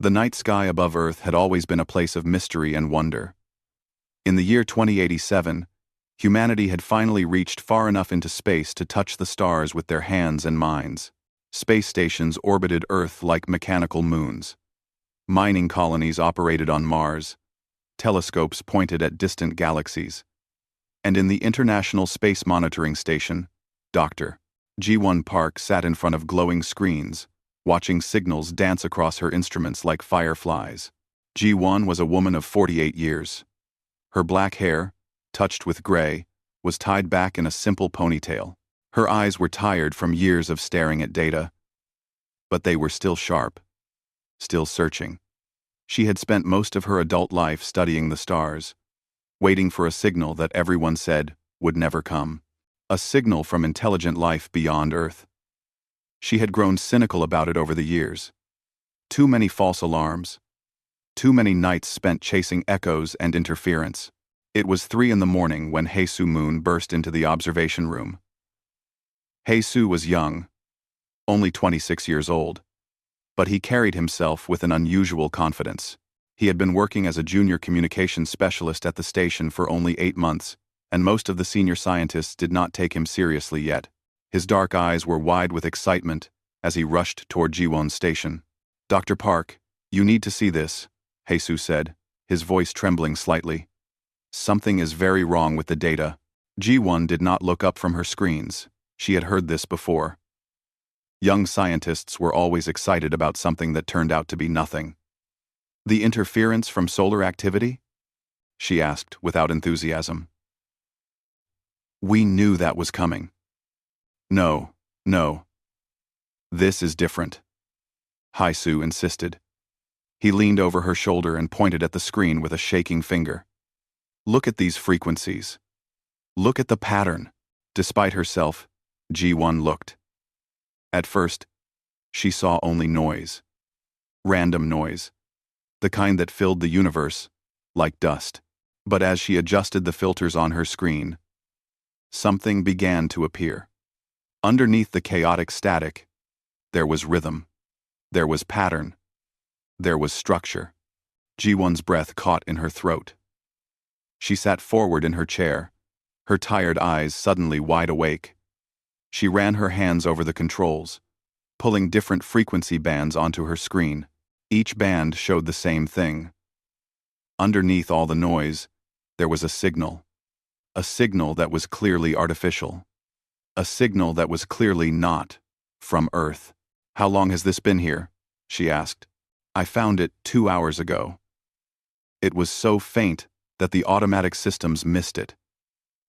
The night sky above Earth had always been a place of mystery and wonder. In the year 2087, humanity had finally reached far enough into space to touch the stars with their hands and minds. Space stations orbited Earth like mechanical moons. Mining colonies operated on Mars. Telescopes pointed at distant galaxies. And in the International Space Monitoring Station, Dr. G1 Park sat in front of glowing screens, watching signals dance across her instruments like fireflies. G1 was a woman of 48 years. Her black hair, touched with gray, was tied back in a simple ponytail. Her eyes were tired from years of staring at data, but they were still sharp, still searching. She had spent most of her adult life studying the stars, waiting for a signal that everyone said would never come. A signal from intelligent life beyond Earth. She had grown cynical about it over the years. Too many false alarms. Too many nights spent chasing echoes and interference. It was 3 in the morning when Heisu Moon burst into the observation room. Heisu was young, only 26 years old, but he carried himself with an unusual confidence. He had been working as a junior communications specialist at the station for only 8 months, and most of the senior scientists did not take him seriously yet. His dark eyes were wide with excitement as he rushed toward G1's station. "Dr. Park, you need to see this," Heisu said, his voice trembling slightly. "Something is very wrong with the data." G1 did not look up from her screens. She had heard this before. Young scientists were always excited about something that turned out to be nothing. "The interference from solar activity?" she asked without enthusiasm. "We knew that was coming." No. "This is different," Heisu insisted. He leaned over her shoulder and pointed at the screen with a shaking finger. "Look at these frequencies. Look at the pattern." Despite herself, G1 looked. At first, she saw only noise. Random noise. The kind that filled the universe, like dust. But as she adjusted the filters on her screen, something began to appear. Underneath the chaotic static, there was rhythm. There was pattern. There was structure. G1's breath caught in her throat. She sat forward in her chair, her tired eyes suddenly wide awake. She ran her hands over the controls, pulling different frequency bands onto her screen. Each band showed the same thing. Underneath all the noise, there was a signal. A signal that was clearly artificial. A signal that was clearly not from Earth. "How long has this been here?" she asked. "I found it 2 hours ago." It was so faint that the automatic systems missed it.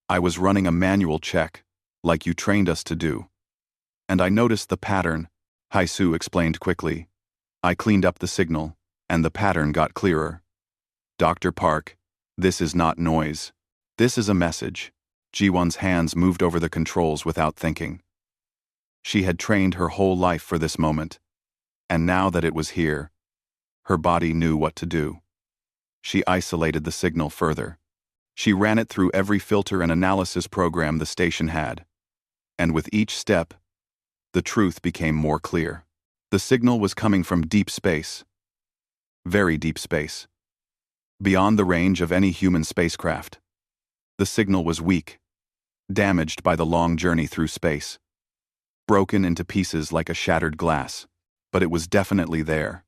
"I was running a manual check, like you trained us to do. And I noticed the pattern," Heisu explained quickly. "I cleaned up the signal, and the pattern got clearer." "Dr. Park, this is not noise. This is a message." G1's hands moved over the controls without thinking. She had trained her whole life for this moment, and now that it was here, her body knew what to do. She isolated the signal further. She ran it through every filter and analysis program the station had. And with each step, the truth became more clear. The signal was coming from deep space. Very deep space. Beyond the range of any human spacecraft. The signal was weak, damaged by the long journey through space, broken into pieces like a shattered glass, but it was definitely there.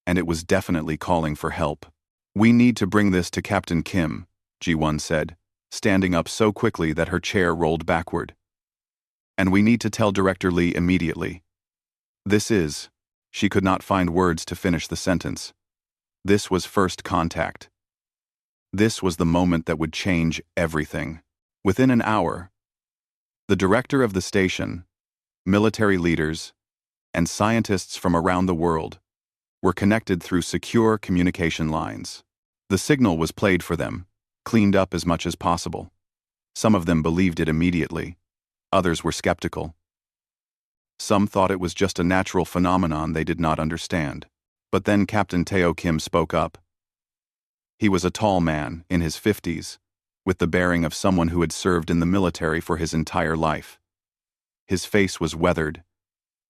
And it was definitely calling for help. "We need to bring this to Captain Kim," G1 said, standing up so quickly that her chair rolled backward. "And we need to tell Director Lee immediately. This is..." She could not find words to finish the sentence. This was first contact. This was the moment that would change everything. Within an hour, the director of the station, military leaders, and scientists from around the world were connected through secure communication lines. The signal was played for them, cleaned up as much as possible. Some of them believed it immediately. Others were skeptical. Some thought it was just a natural phenomenon they did not understand. But then Captain Teo Kim spoke up. He was a tall man, in his 50s, with the bearing of someone who had served in the military for his entire life. His face was weathered,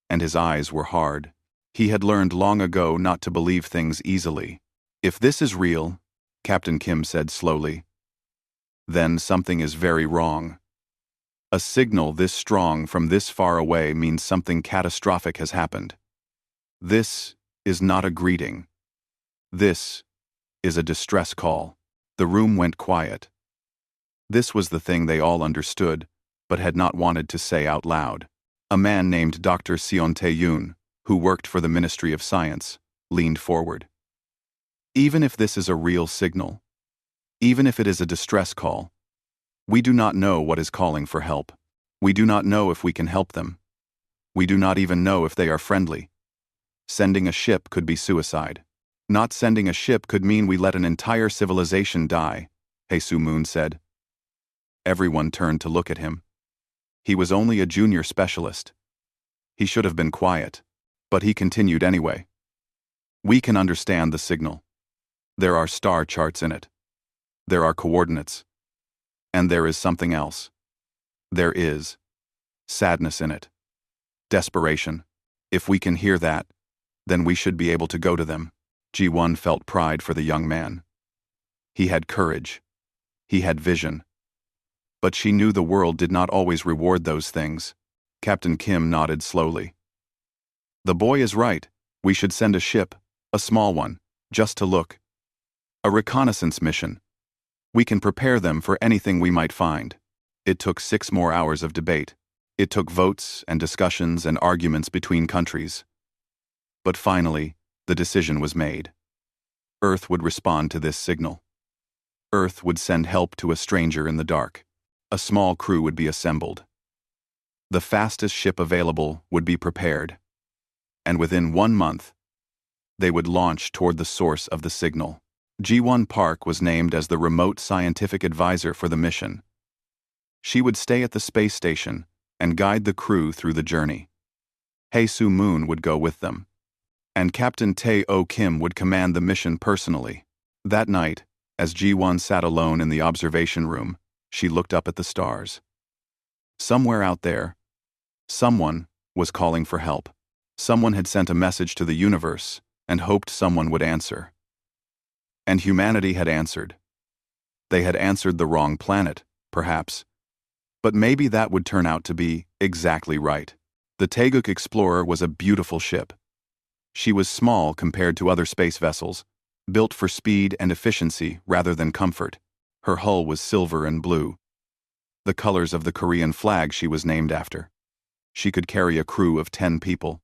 and his eyes were hard. He had learned long ago not to believe things easily. "If this is real," Captain Kim said slowly, "then something is very wrong. A signal this strong from this far away means something catastrophic has happened. This is not a greeting. This is a distress call." The room went quiet. This was the thing they all understood, but had not wanted to say out loud. A man named Dr. Sion Tae-yoon, who worked for the Ministry of Science, leaned forward. "Even if this is a real signal, even if it is a distress call, we do not know what is calling for help. We do not know if we can help them. We do not even know if they are friendly. Sending a ship could be suicide. Not sending a ship could mean we let an entire civilization die," Hae Soo-moon said. Everyone turned to look at him. He was only a junior specialist. He should have been quiet, but he continued anyway. "We can understand the signal. There are star charts in it. There are coordinates. And there is something else. There is sadness in it. Desperation. If we can hear that, then we should be able to go to them." Ji-won felt pride for the young man. He had courage. He had vision. But she knew the world did not always reward those things. Captain Kim nodded slowly. "The boy is right. We should send a ship, a small one, just to look. A reconnaissance mission. We can prepare them for anything we might find." It took 6 more hours of debate. It took votes and discussions and arguments between countries. But finally, the decision was made. Earth would respond to this signal. Earth would send help to a stranger in the dark. A small crew would be assembled. The fastest ship available would be prepared. And within 1 month, they would launch toward the source of the signal. Ji-won Park was named as the remote scientific advisor for the mission. She would stay at the space station and guide the crew through the journey. Hae Soo-moon would go with them, and Captain Tae-oh Kim would command the mission personally. That night, as Ji-won sat alone in the observation room, she looked up at the stars. Somewhere out there, someone was calling for help. Someone had sent a message to the universe and hoped someone would answer. And humanity had answered. They had answered the wrong planet, perhaps. But maybe that would turn out to be exactly right. The Taeguk Explorer was a beautiful ship. She was small compared to other space vessels, built for speed and efficiency rather than comfort. Her hull was silver and blue, the colors of the Korean flag she was named after. She could carry a crew of 10 people,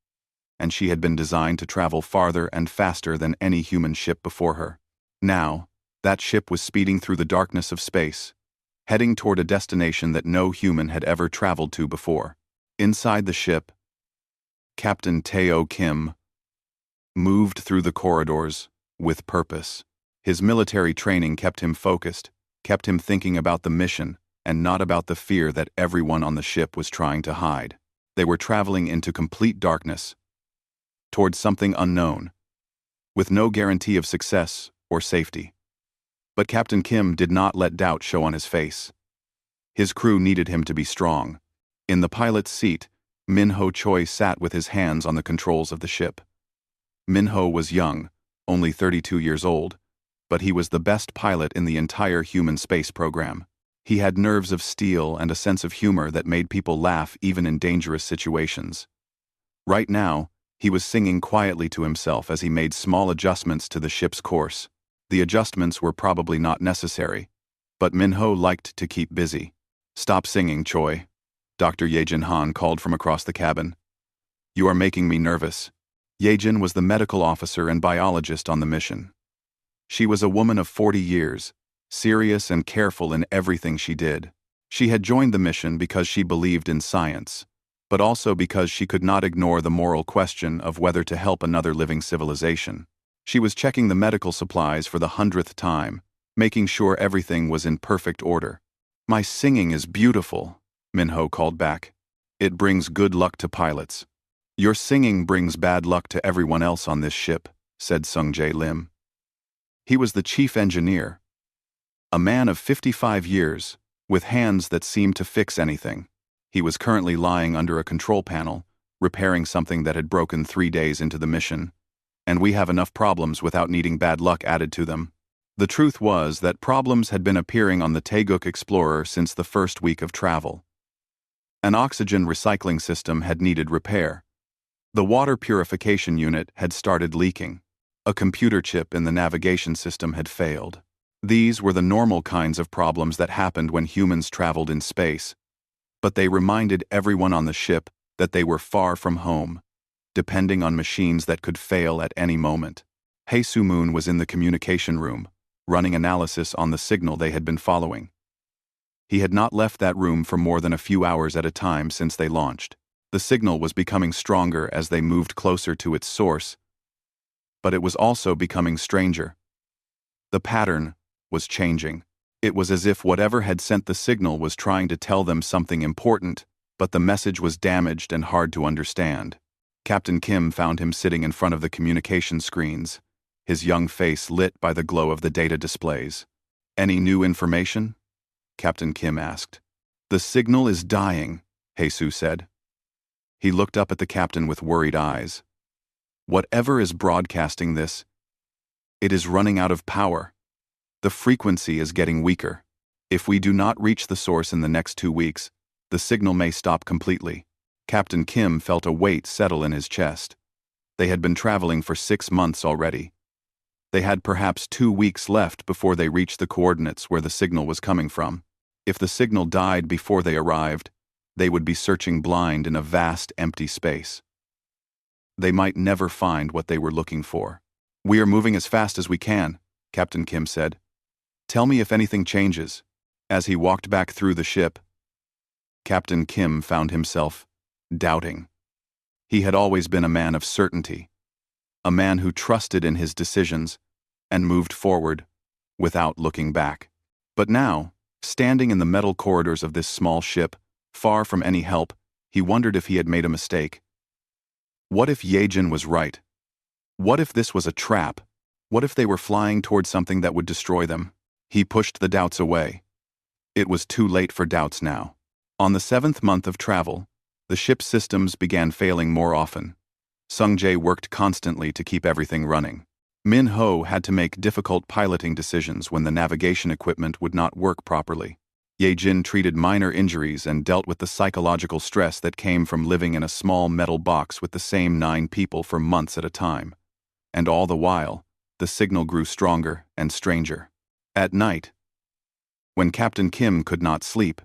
and she had been designed to travel farther and faster than any human ship before her. Now, that ship was speeding through the darkness of space, heading toward a destination that no human had ever traveled to before. Inside the ship, Captain Tae-oh Kim moved through the corridors with purpose. His military training kept him focused, kept him thinking about the mission, and not about the fear that everyone on the ship was trying to hide. They were traveling into complete darkness, towards something unknown, with no guarantee of success or safety. But Captain Kim did not let doubt show on his face. His crew needed him to be strong. In the pilot's seat, Min-ho Choi sat with his hands on the controls of the ship. Min-ho was young, only 32 years old, but he was the best pilot in the entire human space program. He had nerves of steel and a sense of humor that made people laugh even in dangerous situations. Right now, he was singing quietly to himself as he made small adjustments to the ship's course. The adjustments were probably not necessary, but Min-ho liked to keep busy. "Stop singing, Choi," Dr. Yejin Han called from across the cabin. "You are making me nervous." Yejin was the medical officer and biologist on the mission. She was a woman of 40 years, serious and careful in everything she did. She had joined the mission because she believed in science, but also because she could not ignore the moral question of whether to help another living civilization. She was checking the medical supplies for the 100th time, making sure everything was in perfect order. "My singing is beautiful," Min-ho called back. "It brings good luck to pilots." "Your singing brings bad luck to everyone else on this ship," said Sung-jae Lim. He was the chief engineer, a man of 55 years, with hands that seemed to fix anything. He was currently lying under a control panel, repairing something that had broken 3 days into the mission, and we have enough problems without needing bad luck added to them. The truth was that problems had been appearing on the Taeguk Explorer since the first week of travel. An oxygen recycling system had needed repair. The water purification unit had started leaking. A computer chip in the navigation system had failed. These were the normal kinds of problems that happened when humans traveled in space, but they reminded everyone on the ship that they were far from home, depending on machines that could fail at any moment. Hae-Soo Moon was in the communication room, running analysis on the signal they had been following. He had not left that room for more than a few hours at a time since they launched. The signal was becoming stronger as they moved closer to its source, but it was also becoming stranger. The pattern was changing. It was as if whatever had sent the signal was trying to tell them something important, but the message was damaged and hard to understand. Captain Kim found him sitting in front of the communication screens, his young face lit by the glow of the data displays. "Any new information?" Captain Kim asked. "The signal is dying," Hae-Soo said. He looked up at the captain with worried eyes. "Whatever is broadcasting this, it is running out of power. The frequency is getting weaker. If we do not reach the source in the next 2 weeks, the signal may stop completely." Captain Kim felt a weight settle in his chest. They had been traveling for 6 months already. They had perhaps 2 weeks left before they reached the coordinates where the signal was coming from. If the signal died before they arrived, they would be searching blind in a vast empty space. They might never find what they were looking for. "We are moving as fast as we can," Captain Kim said. "Tell me if anything changes." As he walked back through the ship, Captain Kim found himself doubting. He had always been a man of certainty, a man who trusted in his decisions and moved forward without looking back. But now, standing in the metal corridors of this small ship, far from any help, he wondered if he had made a mistake. What if Yejin was right? What if this was a trap? What if they were flying toward something that would destroy them? He pushed the doubts away. It was too late for doubts now. On the 7th month of travel, the ship's systems began failing more often. Sung-jae worked constantly to keep everything running. Min-ho had to make difficult piloting decisions when the navigation equipment would not work properly. Ye-jin treated minor injuries and dealt with the psychological stress that came from living in a small metal box with the same 9 people for months at a time. And all the while, the signal grew stronger and stranger. At night, when Captain Kim could not sleep,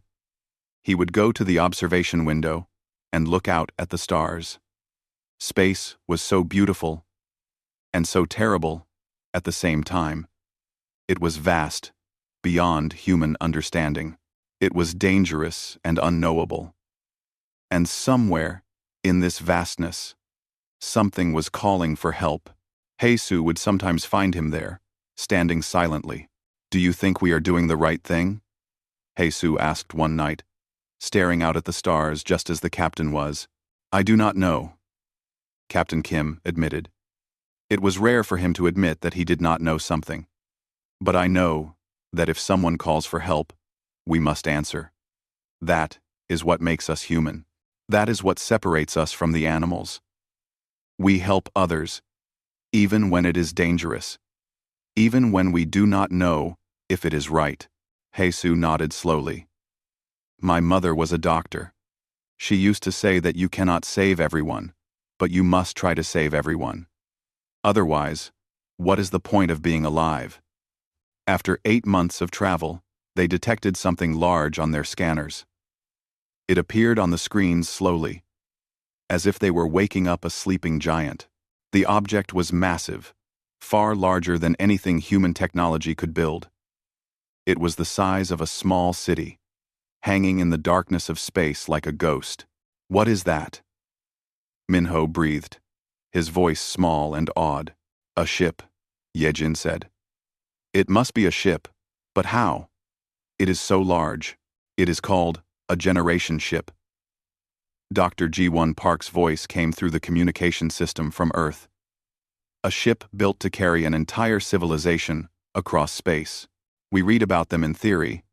he would go to the observation window and look out at the stars. Space was so beautiful and so terrible at the same time. It was vast, beyond human understanding. It was dangerous and unknowable. And somewhere, in this vastness, something was calling for help. Hae-Soo would sometimes find him there, standing silently. "Do you think we are doing the right thing?" Hae-Soo asked one night, staring out at the stars just as the captain was. "I do not know," Captain Kim admitted. It was rare for him to admit that he did not know something. "But I know that if someone calls for help, we must answer. That is what makes us human. That is what separates us from the animals. We help others, even when it is dangerous, even when we do not know if it is right." Hae-Soo nodded slowly. "My mother was a doctor. She used to say that you cannot save everyone, but you must try to save everyone. Otherwise, what is the point of being alive?" After 8 months of travel, they detected something large on their scanners. It appeared on the screens slowly, as if they were waking up a sleeping giant. The object was massive, far larger than anything human technology could build. It was the size of a small city, hanging in the darkness of space like a ghost. "What is that?" Min-ho breathed, his voice small and awed. "A ship," Ye-jin said. "It must be a ship, but how? It is so large. It is called a generation ship." Dr. Ji-won Park's voice came through the communication system from Earth. "A ship built to carry an entire civilization across space. We read about them in theory,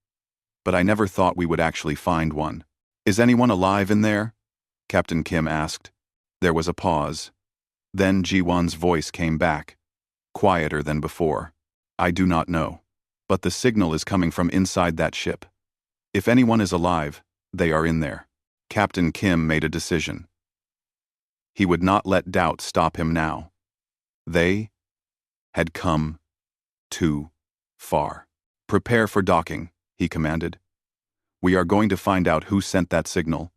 but I never thought we would actually find one." "Is anyone alive in there?" Captain Kim asked. There was a pause. Then Jiwon's voice came back, quieter than before. I do not know. But the signal is coming from inside that ship. If anyone is alive, they are in there. Captain Kim made a decision. He would not let doubt stop him now. They had come too far. Prepare for docking, he commanded. We are going to find out who sent that signal,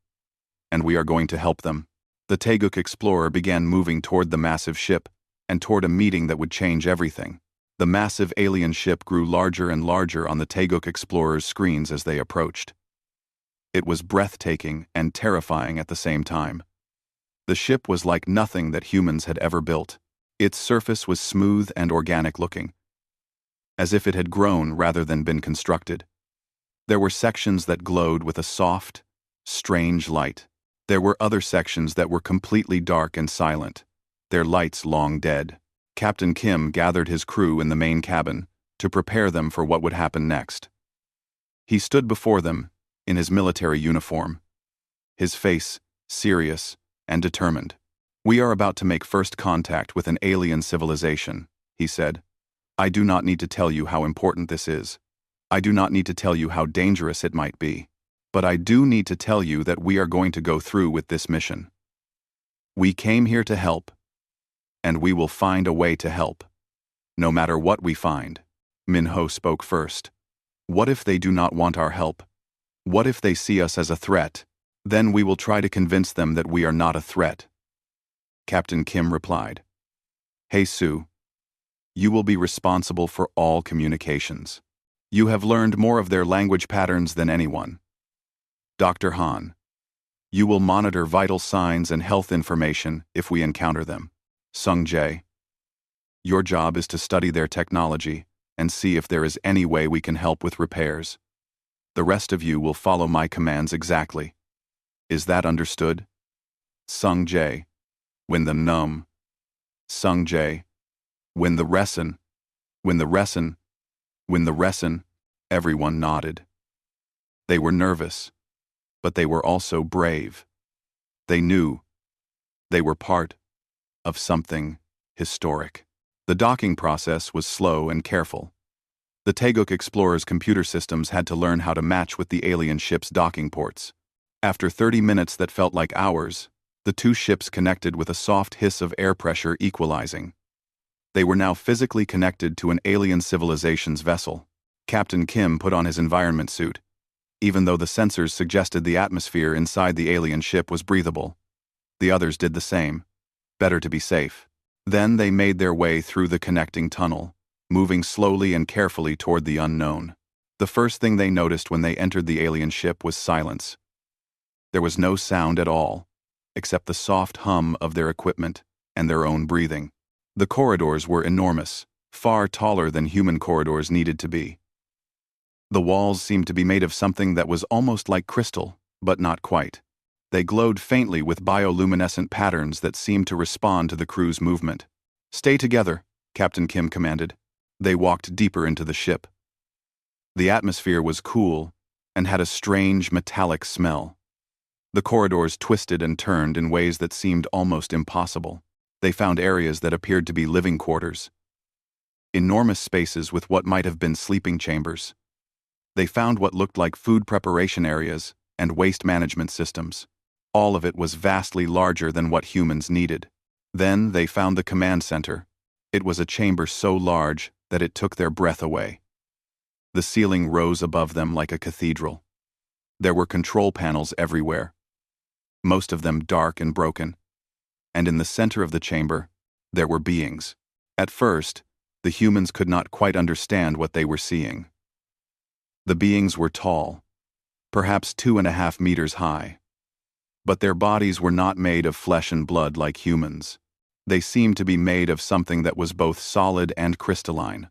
and we are going to help them. The Taeguk explorer began moving toward the massive ship, and toward a meeting that would change everything. The massive alien ship grew larger and larger on the Taeguk explorer's screens as they approached. It was breathtaking and terrifying at the same time. The ship was like nothing that humans had ever built. Its surface was smooth and organic-looking, as if it had grown rather than been constructed. There were sections that glowed with a soft, strange light. There were other sections that were completely dark and silent, their lights long dead. Captain Kim gathered his crew in the main cabin to prepare them for what would happen next. He stood before them in his military uniform, his face serious and determined. We are about to make first contact with an alien civilization, he said. I do not need to tell you how important this is. I do not need to tell you how dangerous it might be. But I do need to tell you that we are going to go through with this mission. We came here to help, and we will find a way to help, no matter what we find. Minho spoke first. What if they do not want our help? What if they see us as a threat? Then we will try to convince them that we are not a threat. Captain Kim replied. Hey Sue, you will be responsible for all communications. You have learned more of their language patterns than anyone. Dr. Han, you will monitor vital signs and health information if we encounter them. Sung Jae, your job is to study their technology and see if there is any way we can help with repairs. The rest of you will follow my commands exactly. Is that understood? Sung Jae, when the num. Sung Jae, when the resin. When the resin. When the resin. Everyone nodded. They were nervous, but they were also brave. They knew they were part of something historic. The docking process was slow and careful. The Taeguk explorer's computer systems had to learn how to match with the alien ship's docking ports. After 30 minutes that felt like hours, the two ships connected with a soft hiss of air pressure equalizing. They were now physically connected to an alien civilization's vessel. Captain Kim put on his environment suit. Even though the sensors suggested the atmosphere inside the alien ship was breathable, the others did the same. Better to be safe. Then they made their way through the connecting tunnel, moving slowly and carefully toward the unknown. The first thing they noticed when they entered the alien ship was silence. There was no sound at all, except the soft hum of their equipment and their own breathing. The corridors were enormous, far taller than human corridors needed to be. The walls seemed to be made of something that was almost like crystal, but not quite. They glowed faintly with bioluminescent patterns that seemed to respond to the crew's movement. Stay together, Captain Kim commanded. They walked deeper into the ship. The atmosphere was cool and had a strange metallic smell. The corridors twisted and turned in ways that seemed almost impossible. They found areas that appeared to be living quarters. Enormous spaces with what might have been sleeping chambers. They found what looked like food preparation areas and waste management systems. All of it was vastly larger than what humans needed. Then they found the command center. It was a chamber so large that it took their breath away. The ceiling rose above them like a cathedral. There were control panels everywhere, most of them dark and broken. And in the center of the chamber, there were beings. At first, the humans could not quite understand what they were seeing. The beings were tall, perhaps 2.5 meters high. But their bodies were not made of flesh and blood like humans. They seemed to be made of something that was both solid and crystalline.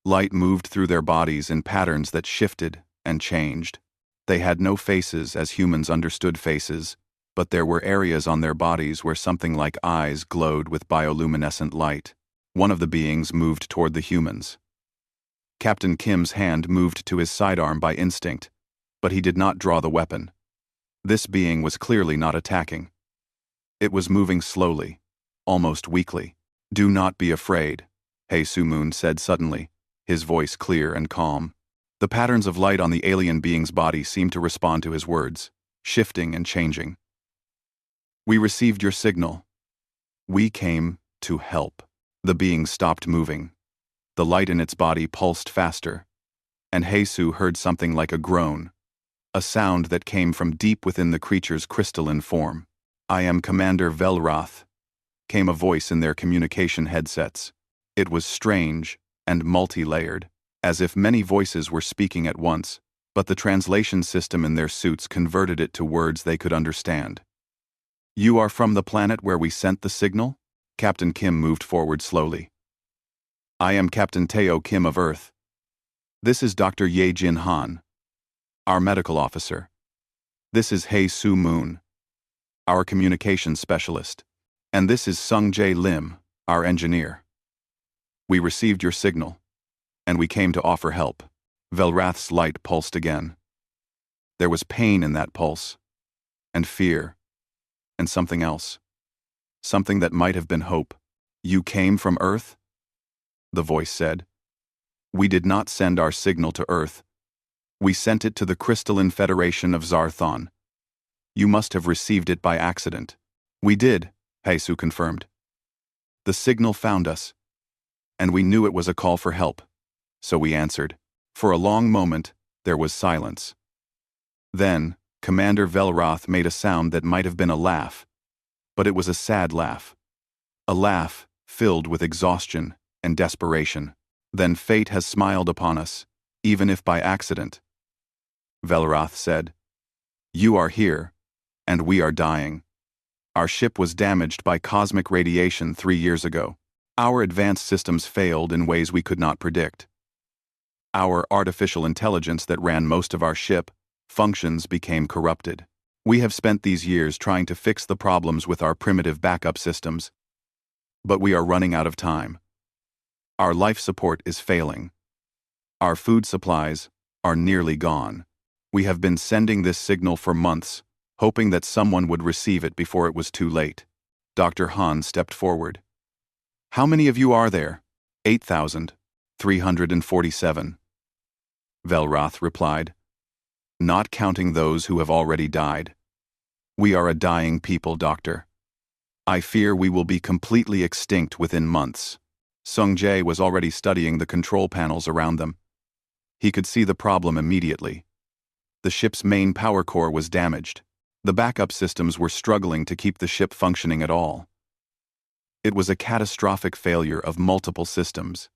Light moved through their bodies in patterns that shifted and changed. They had no faces as humans understood faces, but there were areas on their bodies where something like eyes glowed with bioluminescent light. One of the beings moved toward the humans. Captain Kim's hand moved to his sidearm by instinct, but he did not draw the weapon. This being was clearly not attacking. It was moving slowly, almost weakly. "Do not be afraid," He-Su-Moon said suddenly, his voice clear and calm. The patterns of light on the alien being's body seemed to respond to his words, shifting and changing. "We received your signal. We came to help." The being stopped moving. The light in its body pulsed faster, and He-Su heard something like a groan, a sound that came from deep within the creature's crystalline form. "I am Commander Velroth," came a voice in their communication headsets. It was strange and multi-layered, as if many voices were speaking at once, but the translation system in their suits converted it to words they could understand. "You are from the planet where we sent the signal?" Captain Kim moved forward slowly. "I am Captain Teo Kim of Earth. This is Dr. Ye Jin Han, our medical officer. This is He-Su-Moon, our communications specialist. And this is Sung Jae Lim, our engineer. We received your signal, and we came to offer help." Velrath's light pulsed again. There was pain in that pulse, and fear, and something else. Something that might have been hope. "You came from Earth?" the voice said. "We did not send our signal to Earth. We sent it to the Crystalline Federation of Zarthon. You must have received it by accident." "We did," He-Su confirmed. "The signal found us, and we knew it was a call for help, so we answered." For a long moment, there was silence. Then, Commander Velroth made a sound that might have been a laugh, but it was a sad laugh. A laugh filled with exhaustion and desperation. "Then fate has smiled upon us, even if by accident," Velroth said. "You are here, and we are dying. Our ship was damaged by cosmic radiation 3 years ago. Our advanced systems failed in ways we could not predict. Our artificial intelligence that ran most of our ship functions became corrupted. We have spent these years trying to fix the problems with our primitive backup systems, but we are running out of time. Our life support is failing. Our food supplies are nearly gone. We have been sending this signal for months, hoping that someone would receive it before it was too late." Dr. Han stepped forward. "How many of you are there?" 8,347. Velroth replied. "Not counting those who have already died. We are a dying people, Doctor. I fear we will be completely extinct within months." Sung Jae was already studying the control panels around them. He could see the problem immediately. The ship's main power core was damaged. The backup systems were struggling to keep the ship functioning at all. It was a catastrophic failure of multiple systems,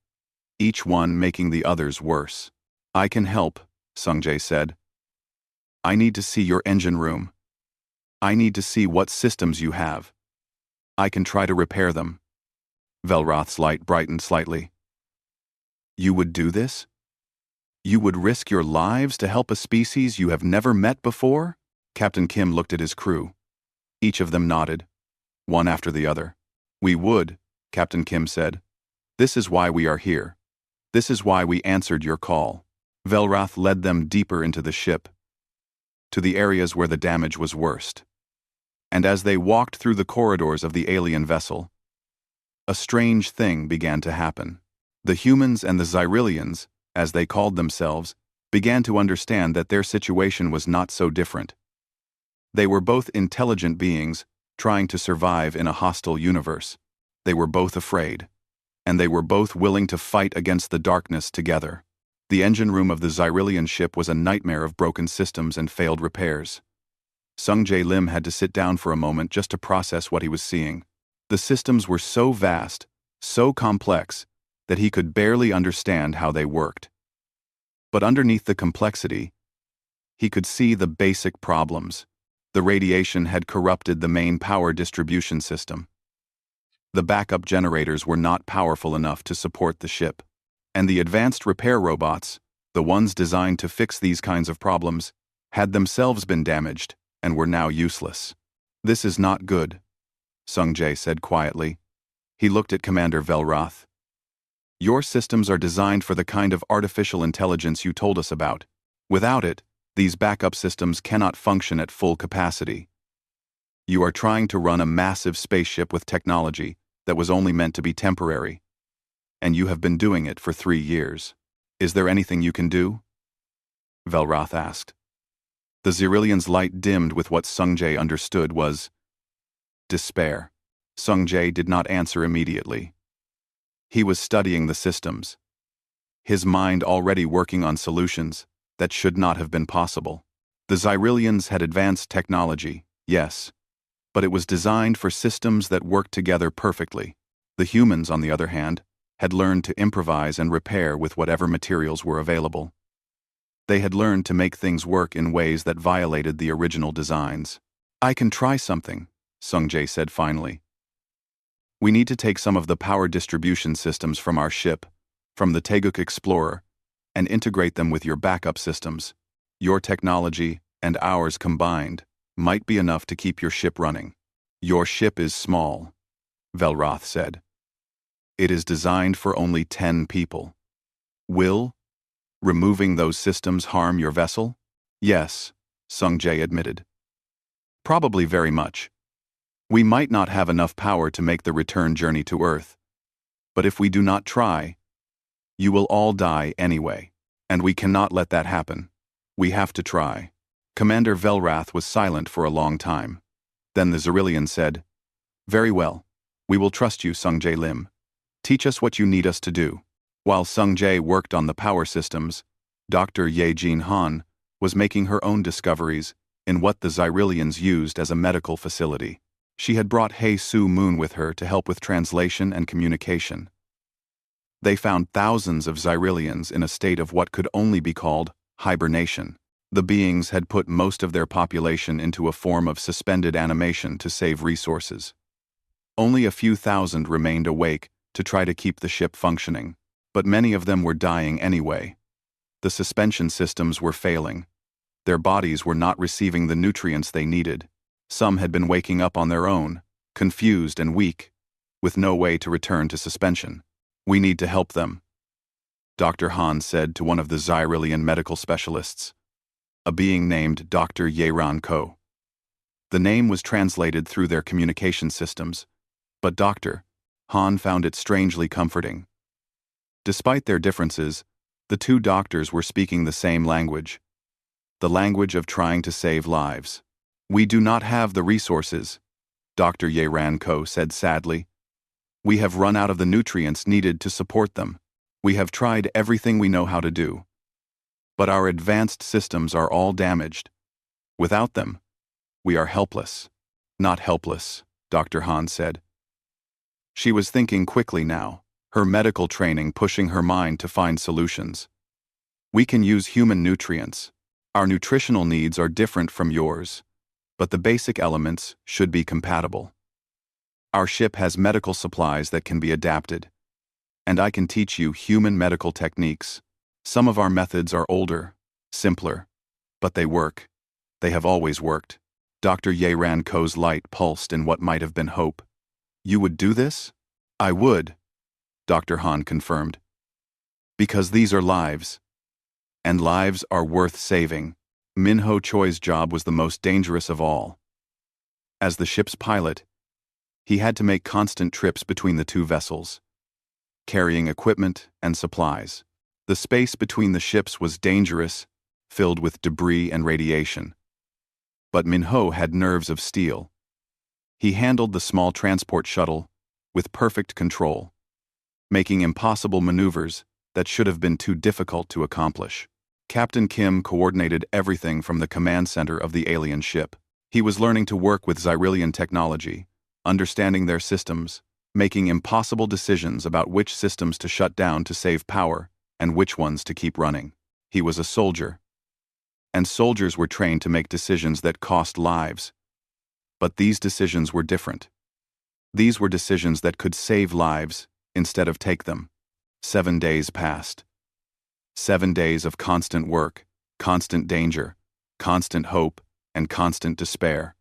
each one making the others worse. "I can help," Sung Jae said. "I need to see your engine room. I need to see what systems you have. I can try to repair them." Velroth's light brightened slightly. "You would do this? You would risk your lives to help a species you have never met before?" Captain Kim looked at his crew. Each of them nodded, one after the other. "We would," Captain Kim said. "This is why we are here. This is why we answered your call." Velroth led them deeper into the ship, to the areas where the damage was worst. And as they walked through the corridors of the alien vessel, a strange thing began to happen. The humans and the Xyrillians, as they called themselves, began to understand that their situation was not so different. They were both intelligent beings trying to survive in a hostile universe. They were both afraid, and they were both willing to fight against the darkness together. The engine room of the Xyrillian ship was a nightmare of broken systems and failed repairs. Sung Jae Lim had to sit down for a moment just to process what he was seeing. The systems were so vast, so complex, that he could barely understand how they worked. But underneath the complexity, he could see the basic problems. The radiation had corrupted the main power distribution system. The backup generators were not powerful enough to support the ship. And the advanced repair robots, the ones designed to fix these kinds of problems, had themselves been damaged and were now useless. "This is not good," Sung Jae said quietly. He looked at Commander Velroth. "Your systems are designed for the kind of artificial intelligence you told us about. Without it, these backup systems cannot function at full capacity. You are trying to run a massive spaceship with technology that was only meant to be temporary. And you have been doing it for 3 years. Is there anything you can do? Velroth asked. The Xyrillian's light dimmed with what Sungjae understood was despair. Sungjae did not answer immediately. He was studying the systems, his mind already working on solutions that should not have been possible. The Xyrillians had advanced technology, yes, but it was designed for systems that worked together perfectly. The humans, on the other hand, had learned to improvise and repair with whatever materials were available. They had learned to make things work in ways that violated the original designs. I can try something, Sungjae said finally. We need to take some of the power distribution systems from our ship, from the Teguk Explorer, and integrate them with your backup systems. Your technology and ours combined might be enough to keep your ship running. Your ship is small, Velroth said. It is designed for only 10 people. Will removing those systems harm your vessel? Yes, Sungjae admitted. Probably very much. We might not have enough power to make the return journey to Earth. But if we do not try, you will all die anyway. And we cannot let that happen. We have to try. Commander Velroth was silent for a long time. Then the Xyrillian said, Very well. We will trust you, Sungjae Lim. Teach us what you need us to do. While Sungjae worked on the power systems, Dr. Ye Jin Han was making her own discoveries in what the Xyrillians used as a medical facility. She had brought Hei Su Moon with her to help with translation and communication. They found thousands of Xyrillians in a state of what could only be called hibernation. The beings had put most of their population into a form of suspended animation to save resources. Only a few thousand remained awake to try to keep the ship functioning, but many of them were dying anyway. The suspension systems were failing. Their bodies were not receiving the nutrients they needed. Some had been waking up on their own, confused and weak, with no way to return to suspension. We need to help them, Dr. Han said to one of the Xyrillian medical specialists, a being named Dr. Yeran Ko. The name was translated through their communication systems, but Dr. Han found it strangely comforting. Despite their differences, the two doctors were speaking the same language, the language of trying to save lives. We do not have the resources, Dr. Yeran Ko said sadly. We have run out of the nutrients needed to support them. We have tried everything we know how to do. But our advanced systems are all damaged. Without them, we are helpless. Not helpless, Dr. Han said. She was thinking quickly now, her medical training pushing her mind to find solutions. We can use human nutrients. Our nutritional needs are different from yours, but the basic elements should be compatible. Our ship has medical supplies that can be adapted, and I can teach you human medical techniques. Some of our methods are older, simpler, but they work. They have always worked. Dr. Yeran Ko's light pulsed in what might have been hope. You would do this? I would, Dr. Han confirmed. Because these are lives. And lives are worth saving. Minho Choi's job was the most dangerous of all. As the ship's pilot, he had to make constant trips between the two vessels, carrying equipment and supplies. The space between the ships was dangerous, filled with debris and radiation. But Minho had nerves of steel. He handled the small transport shuttle with perfect control, making impossible maneuvers that should have been too difficult to accomplish. Captain Kim coordinated everything from the command center of the alien ship. He was learning to work with Xyrillian technology, understanding their systems, making impossible decisions about which systems to shut down to save power and which ones to keep running. He was a soldier, and soldiers were trained to make decisions that cost lives. But these decisions were different. These were decisions that could save lives instead of take them. 7 days passed. 7 days of constant work, constant danger, constant hope, and constant despair.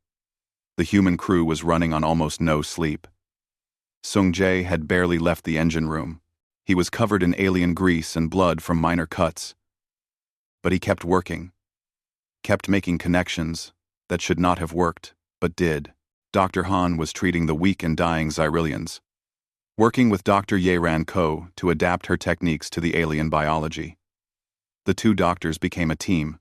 The human crew was running on almost no sleep. Sungjae had barely left the engine room. He was covered in alien grease and blood from minor cuts. But he kept working, kept making connections that should not have worked, but did. Dr. Han was treating the weak and dying Xyrillians, working with Dr. Yeran Ko to adapt her techniques to the alien biology. The two doctors became a team,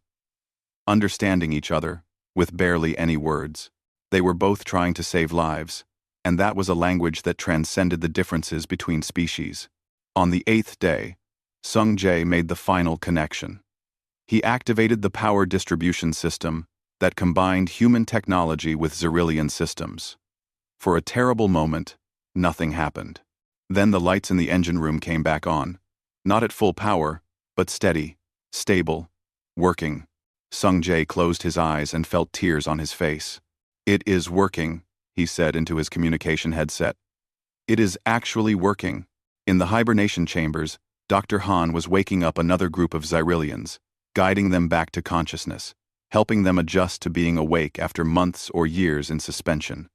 understanding each other, with barely any words. They were both trying to save lives, and that was a language that transcended the differences between species. On the 8th day, Sung Jae made the final connection. He activated the power distribution system that combined human technology with Xyrillian systems. For a terrible moment, nothing happened. Then the lights in the engine room came back on, not at full power, but steady, stable, working. Sung Jae closed his eyes and felt tears on his face. "It is working," he said into his communication headset. "It is actually working." In the hibernation chambers, Dr. Han was waking up another group of Xyrillians, guiding them back to consciousness, helping them adjust to being awake after months or years in suspension.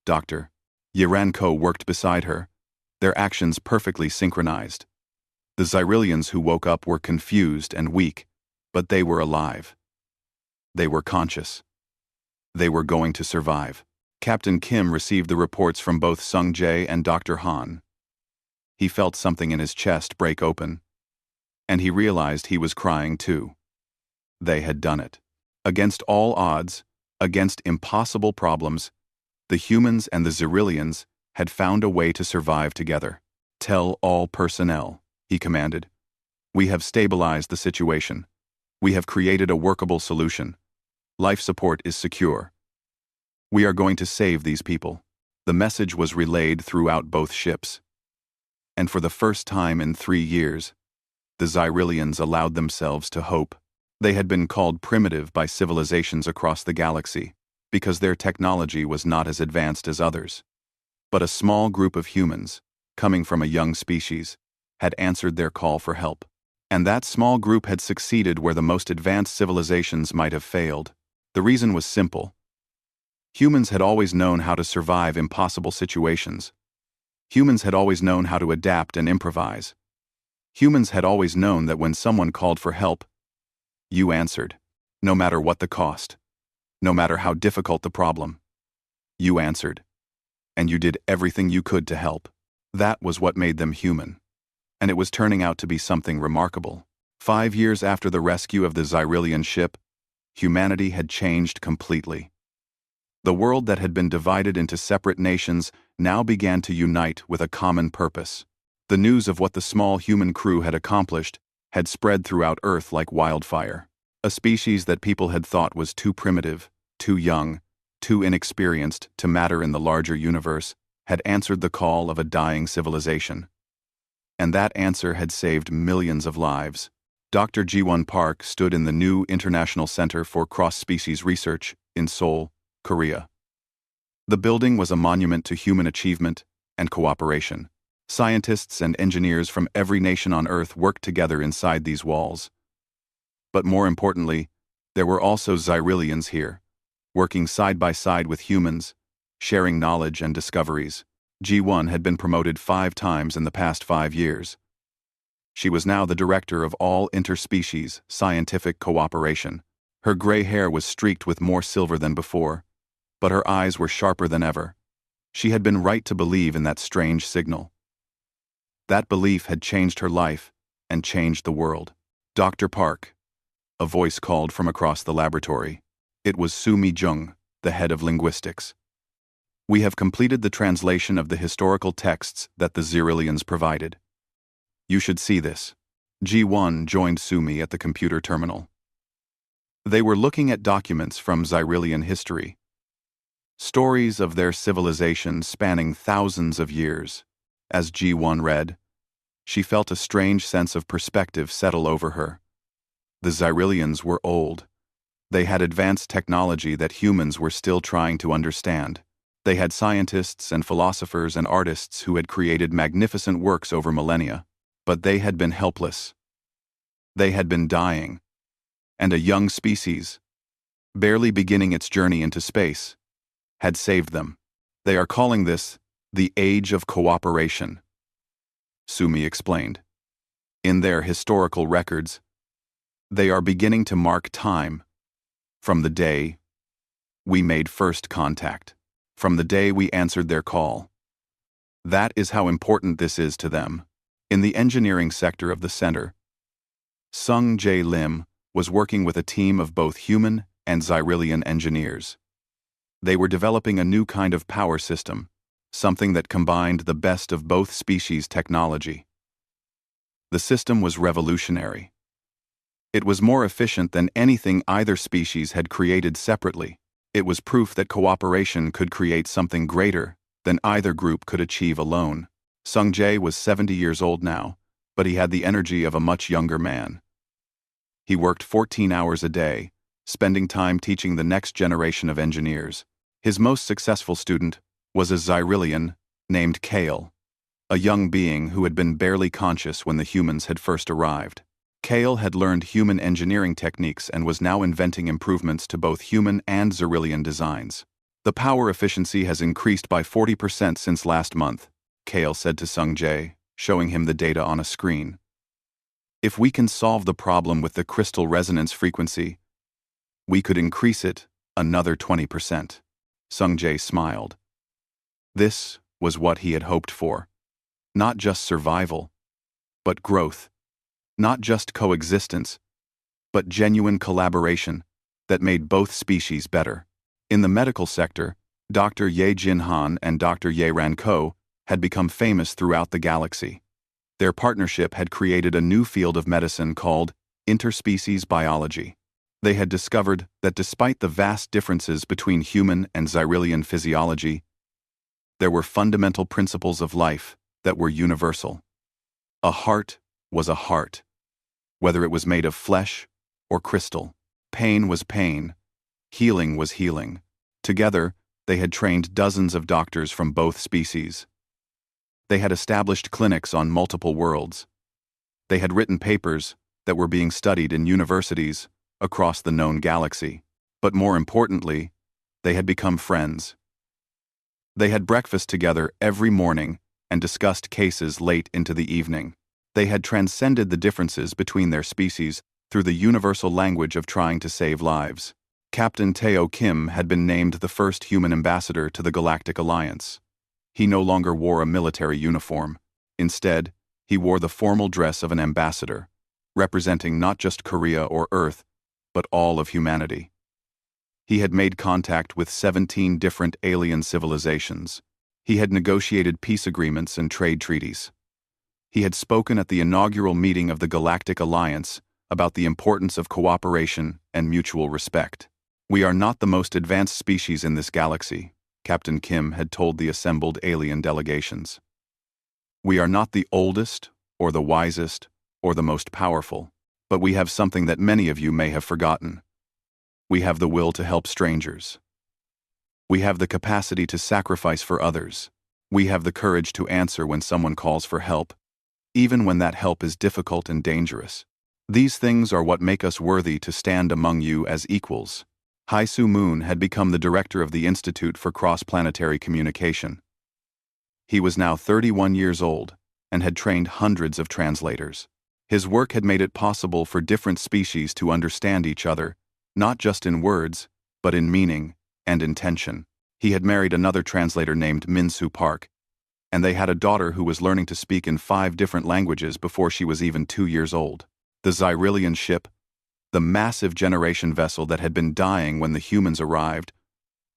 Dr. Yeranko worked beside her, their actions perfectly synchronized. The Xyrillians who woke up were confused and weak, but they were alive. They were conscious. They were going to survive. Captain Kim received the reports from both Sung Jae and Dr. Han. He felt something in his chest break open, and he realized he was crying too. They had done it. Against all odds, against impossible problems, the humans and the Xyrillians had found a way to survive together. "Tell all personnel," he commanded. "We have stabilized the situation. We have created a workable solution. Life support is secure. We are going to save these people." The message was relayed throughout both ships. And for the first time in 3 years, the Xyrillians allowed themselves to hope. They had been called primitive by civilizations across the galaxy because their technology was not as advanced as others. But a small group of humans, coming from a young species, had answered their call for help. And that small group had succeeded where the most advanced civilizations might have failed. The reason was simple. Humans had always known how to survive impossible situations. Humans had always known how to adapt and improvise. Humans had always known that when someone called for help, you answered, no matter what the cost, no matter how difficult the problem. You answered, and you did everything you could to help. That was what made them human, and it was turning out to be something remarkable. 5 years after the rescue of the Xyrillian ship, humanity had changed completely. The world that had been divided into separate nations now began to unite with a common purpose. The news of what the small human crew had accomplished had spread throughout Earth like wildfire. A species that people had thought was too primitive, too young, too inexperienced to matter in the larger universe had answered the call of a dying civilization. And that answer had saved millions of lives. Dr. Ji-won Park stood in the new International Center for Cross-Species Research in Seoul, Korea. The building was a monument to human achievement and cooperation. Scientists and engineers from every nation on Earth worked together inside these walls. But more importantly, there were also Xyrillians here, working side by side with humans, sharing knowledge and discoveries. Ji-won had been promoted 5 times in the past 5 years. She was now the director of all interspecies scientific cooperation. Her gray hair was streaked with more silver than before, but her eyes were sharper than ever. She had been right to believe in that strange signal. That belief had changed her life and changed the world. "Dr. Park," a voice called from across the laboratory. It was Soo Mi-jung, the head of linguistics. "We have completed the translation of the historical texts that the Xyrillians provided. You should see this." Ji-won joined Sumi at the computer terminal. They were looking at documents from Xyrillian history. Stories of their civilization spanning thousands of years. As Ji-won read, she felt a strange sense of perspective settle over her. The Xyrillians were old. They had advanced technology that humans were still trying to understand. They had scientists and philosophers and artists who had created magnificent works over millennia. But they had been helpless. They had been dying. And a young species, barely beginning its journey into space, had saved them. "They are calling this the Age of Cooperation," Sumi explained. "In their historical records, they are beginning to mark time from the day we made first contact." from the day we answered their call. That is how important this is to them. In the engineering sector of the center, Sung J. Lim was working with a team of both human and Xyrillian engineers. They were developing a new kind of power system, something that combined the best of both species' technology. The system was revolutionary. It was more efficient than anything either species had created separately. It was proof that cooperation could create something greater than either group could achieve alone. Sung Jae was 70 years old now, but he had the energy of a much younger man. He worked 14 hours a day, spending time teaching the next generation of engineers. His most successful student was a Xyrillian named Kale, a young being who had been barely conscious when the humans had first arrived. Kale had learned human engineering techniques and was now inventing improvements to both human and Xyrillian designs. The power efficiency has increased by 40% since last month, Kale said to Sung Jae, showing him the data on a screen. If we can solve the problem with the crystal resonance frequency, we could increase it another 20%. Sung Jae smiled. This was what he had hoped for. Not just survival, but growth. Not just coexistence, but genuine collaboration that made both species better. In the medical sector, Dr. Ye Jin-han and Dr. Ye Ran-ko had become famous throughout the galaxy. Their partnership had created a new field of medicine called interspecies biology. They had discovered that despite the vast differences between human and Xyrillian physiology, there were fundamental principles of life that were universal. A heart was a heart, whether it was made of flesh or crystal. Pain was pain. Healing was healing. Together, they had trained dozens of doctors from both species. They had established clinics on multiple worlds. They had written papers that were being studied in universities across the known galaxy. But more importantly, they had become friends. They had breakfast together every morning and discussed cases late into the evening. They had transcended the differences between their species through the universal language of trying to save lives. Captain Teo Kim had been named the first human ambassador to the Galactic Alliance. He no longer wore a military uniform. Instead, he wore the formal dress of an ambassador, representing not just Korea or Earth, but all of humanity. He had made contact with 17 different alien civilizations. He had negotiated peace agreements and trade treaties. He had spoken at the inaugural meeting of the Galactic Alliance about the importance of cooperation and mutual respect. "We are not the most advanced species in this galaxy," Captain Kim had told the assembled alien delegations. "We are not the oldest, or the wisest, or the most powerful, but we have something that many of you may have forgotten. We have the will to help strangers. We have the capacity to sacrifice for others. We have the courage to answer when someone calls for help, even when that help is difficult and dangerous. These things are what make us worthy to stand among you as equals." Hai-Su Moon had become the director of the Institute for Cross-Planetary Communication. He was now 31 years old and had trained hundreds of translators. His work had made it possible for different species to understand each other, not just in words, but in meaning and intention. He had married another translator named Min-Soo Park, and they had a daughter who was learning to speak in 5 different languages before she was even 2 years old. The Xyrillian ship, the massive generation vessel that had been dying when the humans arrived,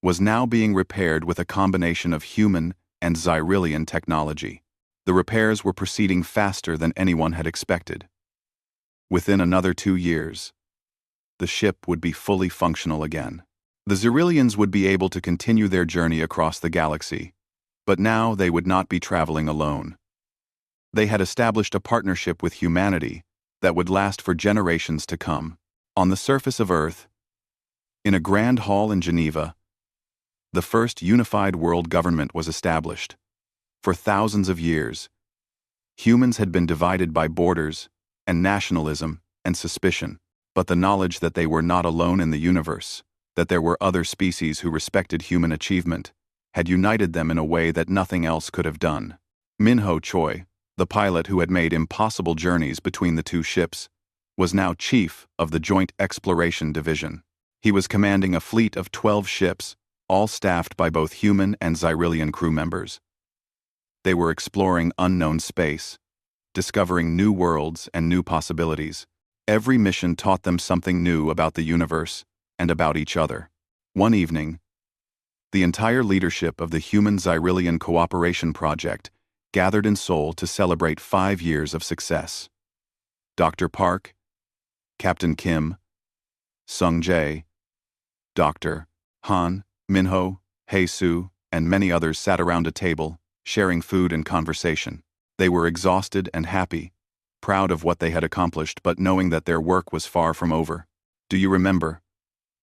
was now being repaired with a combination of human and Xyrillian technology. The repairs were proceeding faster than anyone had expected. Within another 2 years, the ship would be fully functional again. The Xyrillians would be able to continue their journey across the galaxy, but now they would not be traveling alone. They had established a partnership with humanity that would last for generations to come. On the surface of Earth, in a grand hall in Geneva, the first unified world government was established. For thousands of years, humans had been divided by borders and nationalism and suspicion, but the knowledge that they were not alone in the universe, that there were other species who respected human achievement, had united them in a way that nothing else could have done. Min-Ho Choi, the pilot who had made impossible journeys between the 2 ships, was now chief of the Joint Exploration Division. He was commanding a fleet of 12 ships all staffed by both human and Xyrillian crew members. They were exploring unknown space, discovering new worlds and new possibilities. Every mission taught them something new about the universe and about each other. One evening, the entire leadership of the Human Xyrillian Cooperation Project gathered in Seoul to celebrate 5 years of success. Dr. Park, Captain Kim, Sung Jae, Dr. Han, Minho, Hae-soo, and many others sat around a table, sharing food and conversation. They were exhausted and happy, proud of what they had accomplished but knowing that their work was far from over. "Do you remember,"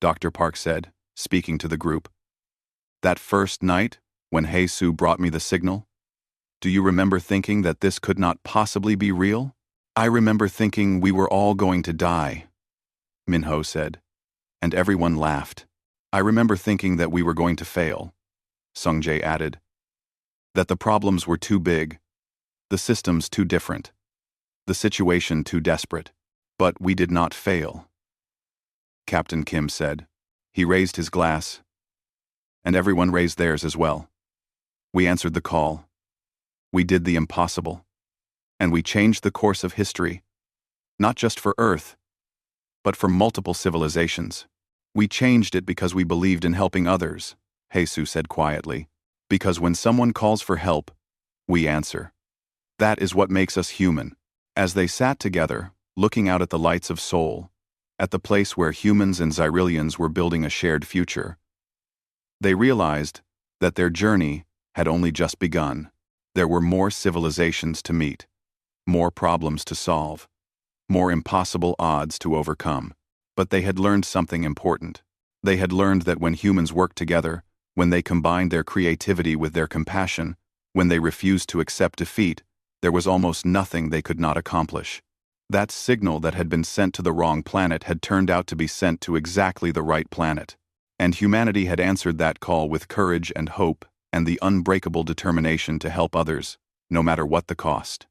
Dr. Park said, speaking to the group, "that first night when Hae-soo brought me the signal? Do you remember thinking that this could not possibly be real?" "I remember thinking we were all going to die," Minho said, and everyone laughed. "I remember thinking that we were going to fail," Sung-jae added, "that the problems were too big, the systems too different, the situation too desperate. But we did not fail," Captain Kim said. He raised his glass, and everyone raised theirs as well. "We answered the call. We did the impossible. And we changed the course of history, not just for Earth, but for multiple civilizations. We changed it because we believed in helping others," Hae-soo said quietly. "Because when someone calls for help, we answer. That is what makes us human." As they sat together, looking out at the lights of Seoul, at the place where humans and Xyrillians were building a shared future, they realized that their journey had only just begun. There were more civilizations to meet, more problems to solve, more impossible odds to overcome. But they had learned something important. They had learned that when humans worked together, when they combined their creativity with their compassion, when they refused to accept defeat, there was almost nothing they could not accomplish. That signal that had been sent to the wrong planet had turned out to be sent to exactly the right planet. And humanity had answered that call with courage and hope and the unbreakable determination to help others, no matter what the cost.